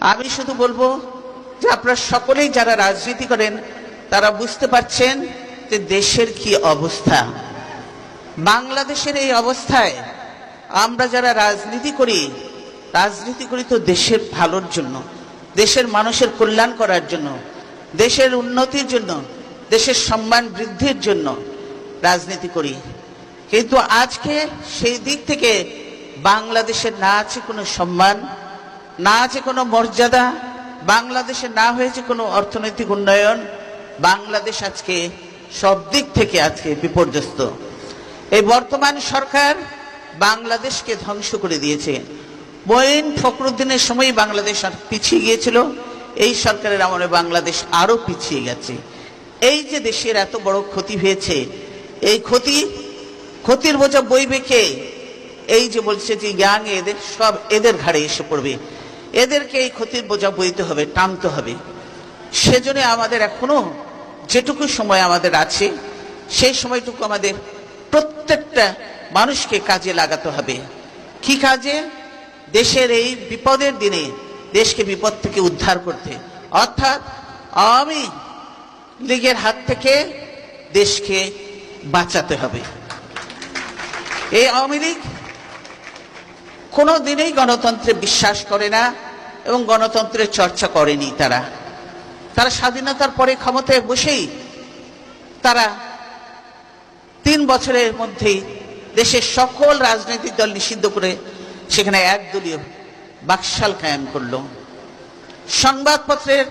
আমি শুধু বলবো যে আপনারা সকলেই যারা রাজনীতি করেন তারা বুঝতে পারছেন যে দেশের কি অবস্থা। বাংলাদেশের এই অবস্থায় আমরা যারা রাজনীতি করি তো দেশের ভালোর জন্য, দেশের মানুষের কল্যাণ করার জন্য, দেশের উন্নতির জন্য, দেশের সম্মান বৃদ্ধির জন্য রাজনীতি করি। কিন্তু আজকে সেই দিক থেকে বাংলাদেশের না আছে কোনো সম্মান, না আছে কোনো মর্যাদা, বাংলাদেশে না হয়েছে কোনো অর্থনৈতিক উন্নয়ন। বাংলাদেশ আজকে সব দিক থেকে আজকে বিপর্যস্ত। এই বর্তমান সরকার বাংলাদেশকে ধ্বংস করে দিয়েছে। মঈন ফখরুদ্দিনের সময় বাংলাদেশ আর পিছিয়ে গিয়েছিল, এই সরকারের আমলে বাংলাদেশ আরো পিছিয়ে গেছে। এই যে দেশের এত বড় ক্ষতি হয়েছে, এই ক্ষতির বোঝা বইবে কে? এই যে বলছে যে ইয়াং এদের সব এদের ঘাড়ে এসে পড়বে, এদেরকে এই ক্ষতির বোঝা বইতে হবে, টানতে হবে। সেজন্য আমাদের এখনো যেটুকু সময় আমাদের আছে সেই সময়টুকু আমাদের প্রত্যেকটা মানুষকে কাজে লাগাতে হবে। কি কাজে? দেশের এই বিপদের দিনে দেশকে বিপদ থেকে উদ্ধার করতে, অর্থাৎ আওয়ামী লীগের হাত থেকে দেশকে বাঁচাতে হবে। এই আওয়ামী লীগ কোনো দিনেই গণতন্ত্রে বিশ্বাস করে না এবং গণতন্ত্রের চর্চা করেনি। তারা স্বাধীনতার পরে ক্ষমতায় বসেই তারা 3 বছরের মধ্যেই দেশের সকল রাজনৈতিক দল নিষিদ্ধ করে সেখানে একদলীয় বাকশাল কায়েম করলো। সংবাদপত্রের